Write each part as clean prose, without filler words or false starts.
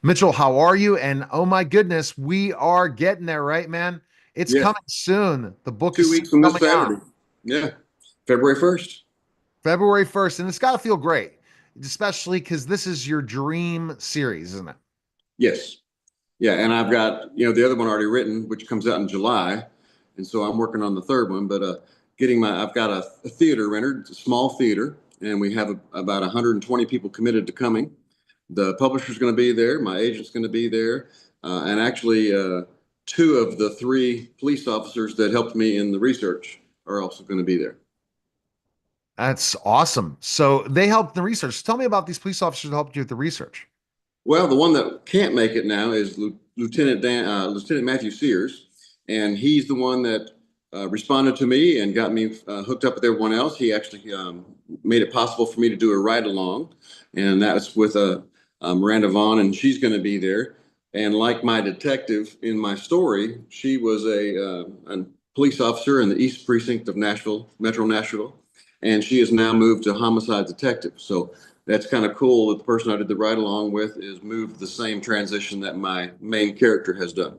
Mitchell, how are you? And oh my goodness, we are getting there, right, man? It's Yeah, coming soon. The book two is weeks from this coming out Saturday. Yeah, February 1st. February 1st, and it's got to feel great, especially because this is your dream series, isn't it? Yes. Yeah, and I've got, the other one already written, which comes out in July. And so I'm working on the third one, but I've got a theater rented, it's a small theater, and we have about 120 people committed to coming. The publisher's going to be there, my agent's going to be there, and actually, two of the three police officers that helped me in the research are also going to be there. That's awesome. So they helped in the research. Tell me about these police officers that helped you with the research. Well, the one that can't make it now is Lieutenant Matthew Sears, and he's the one that responded to me and got me hooked up with everyone else. He actually made it possible for me to do a ride along, and that was with Miranda Vaughn, and she's going to be there. And like my detective in my story, she was a police officer in the East Precinct of Nashville, Metro Nashville, and she has now moved to homicide detective. So that's kind of cool that the person I did the ride along with is moved the same transition that my main character has done.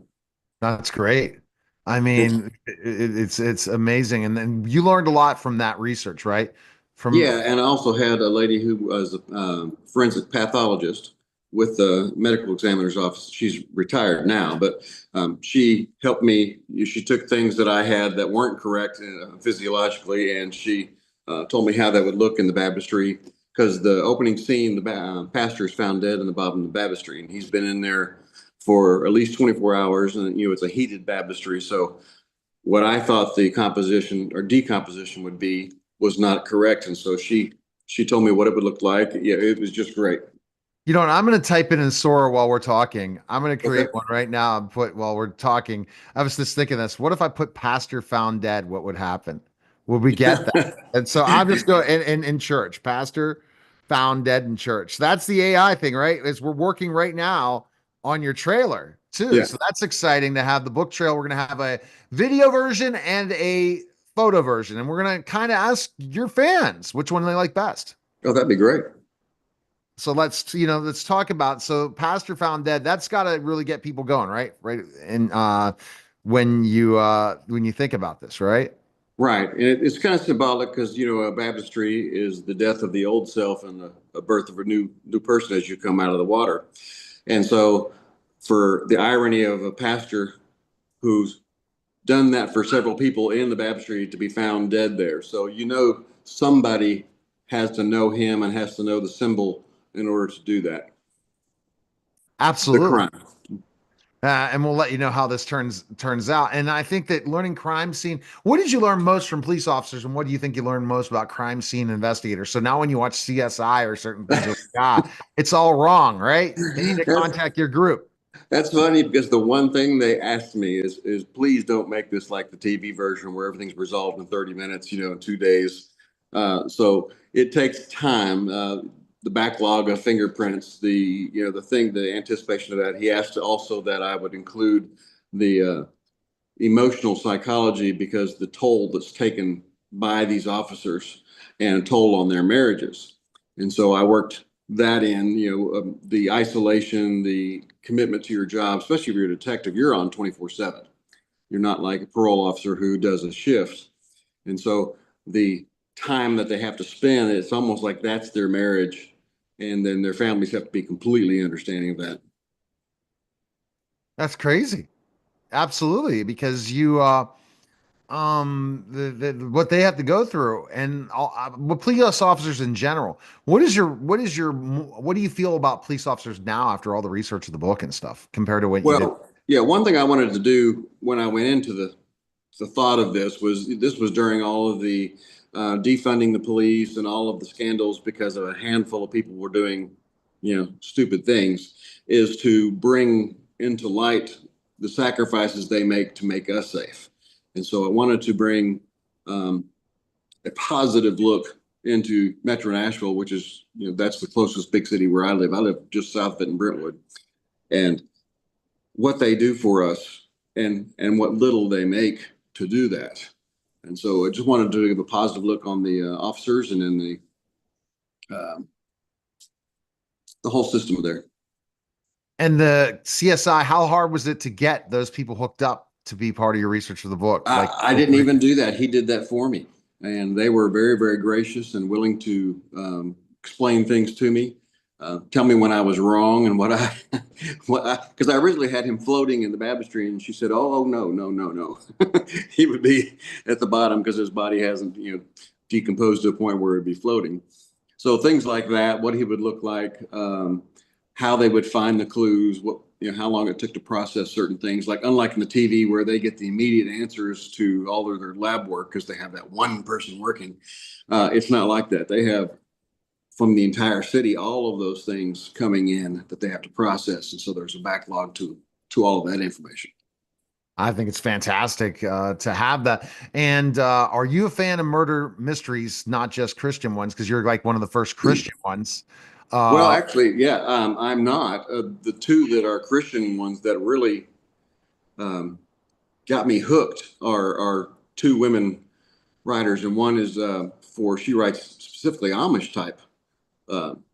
That's great. I It's, mean, it's amazing, and then you learned a lot from that research, right? From yeah, and I also had a lady who was a forensic pathologist with the medical examiner's office. She's retired now, but she helped me. She took things that I had that weren't correct physiologically, and she told me how that would look in the baptistry. Because the opening scene, the pastor is found dead in the bottom of the baptistry, and he's been in there for at least 24 hours, and it's a heated baptistry. So what I thought the composition or decomposition would be was not correct, and so she told me what it would look like. Yeah, it was just great. You know what? I'm going to type in Sora while we're talking. I'm going to create Okay. one right now and put while we're talking. I was just thinking this. What if I put pastor found dead? What would happen? Would we get that? And so I'm just going in church, pastor found dead in church. That's the AI thing, right? Is we're working right now on your trailer too. Yeah, So that's exciting to have the book trail. We're going to have a video version and a photo version. And we're going to kind of ask your fans which one they like best. oh, that'd be great. So let's talk about so Pastor Found Dead. That's got to really get people going, right? Right. And when you think about this, right? Right, and it's kind of symbolic because a baptistry is the death of the old self and the birth of a new person as you come out of the water. And so, for the irony of a pastor who's done that for several people in the baptistry to be found dead there, so somebody has to know him and has to know the symbol in order to do that. The Absolutely. crime. And we'll let you know how this turns out. And I think that learning crime scene. What did you learn most from police officers, and what do you think you learned most about crime scene investigators? So now, when you watch CSI or certain things, you're like, it's all wrong, right? You need to That's contact your group. That's funny because the one thing they asked me is please don't make this like the TV version where everything's resolved in 30 minutes, in 2 days. So it takes time. The backlog of fingerprints, the anticipation of that. He asked also that I would include the emotional psychology because the toll that's taken by these officers and a toll on their marriages. And so I worked that in, the isolation, the commitment to your job, especially if you're a detective, you're on 24/7. You're not like a parole officer who does a shift. And so the time that they have to spend, it's almost like that's their marriage. And then their families have to be completely understanding of that. That's crazy. Absolutely, because you what they have to go through and what police officers in general. What do you feel about police officers now after all the research of the book and stuff compared to what you did? Well, yeah, one thing I wanted to do when I went into the thought of this was during all of the defunding the police and all of the scandals because of a handful of people were doing, stupid things, is to bring into light the sacrifices they make us safe. And so I wanted to bring um, a positive look into Metro Nashville, which is, that's the closest big city where I live. I live just south of it in Brentwood. And what they do for us and what little they make to do that. And so I just wanted to give a positive look on the officers and then um, the whole system there. And the CSI, how hard was it to get those people hooked up to be part of your research for the book? Like, I didn't even do that. He did that for me, and they were very, very gracious and willing to explain things to me, tell me when I was wrong and what I, because I originally had him floating in the baptistry, and she said, "Oh, no, no, no, no." He would be at the bottom because his body hasn't, decomposed to a point where it'd be floating. So things like that, what he would look like, how they would find the clues, how long it took to process certain things. Like unlike in the TV where they get the immediate answers to all of their lab work because they have that one person working. It's not like that. They have from the entire city all of those things coming in that they have to process, and so there's a backlog to all of that information. I think it's fantastic to have that. And are you a fan of murder mysteries, not just Christian ones? Because you're like one of the first Christian ones. Well, Uh, actually, yeah, I'm not. The two that are Christian ones that really um, got me hooked are two women writers, and one is she writes specifically Amish type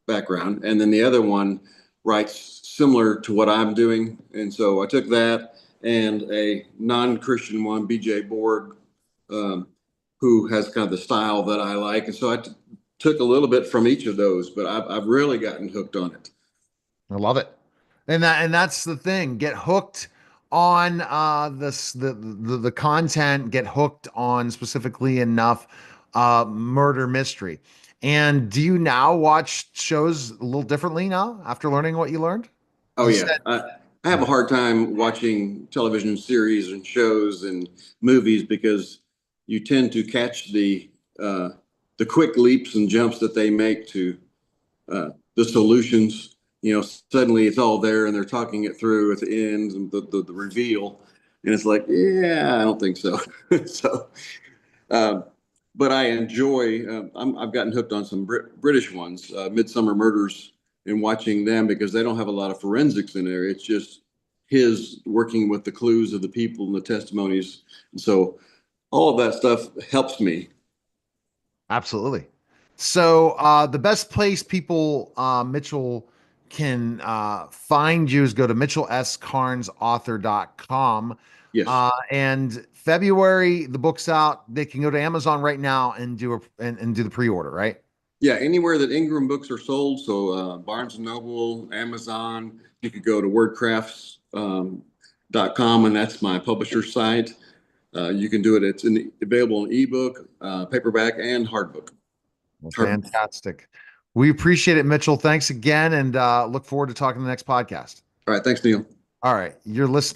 background, and then the other one writes similar to what I'm doing. And so I took that and a non-Christian one, BJ Borg, um, who has kind of the style that I like, and so I took a little bit from each of those, but I've really gotten hooked on it. I love it. And that's the thing. Get hooked on the content, get hooked on specifically enough murder mystery. And do you now watch shows a little differently now after learning what you learned? Oh You yeah, said I have a hard time watching television series and shows and movies because you tend to catch the quick leaps and jumps that they make to the solutions. Suddenly it's all there and they're talking it through at the end and the reveal, and it's like, yeah, I don't think so. So, uh, but I enjoy. I've gotten hooked on some British ones, Midsummer Murders, and watching them because they don't have a lot of forensics in there. It's just his working with the clues of the people and the testimonies, and so all of that stuff helps me. absolutely. So the best place people Mitchell can find you is go to mitchellscarnesauthor.com. Yes. And February, the book's out. They can go to Amazon right now and and do the pre-order, right? Yeah, anywhere that Ingram books are sold, so Barnes and Noble, Amazon, you could go to wordcrafts.com, and that's my publisher site. You can do it. Available in ebook, paperback, and Well, hard. fantastic. We appreciate it, Mitchell. Thanks again, and look forward to talking to the next podcast. All right, thanks, Neil. All right, you're listening.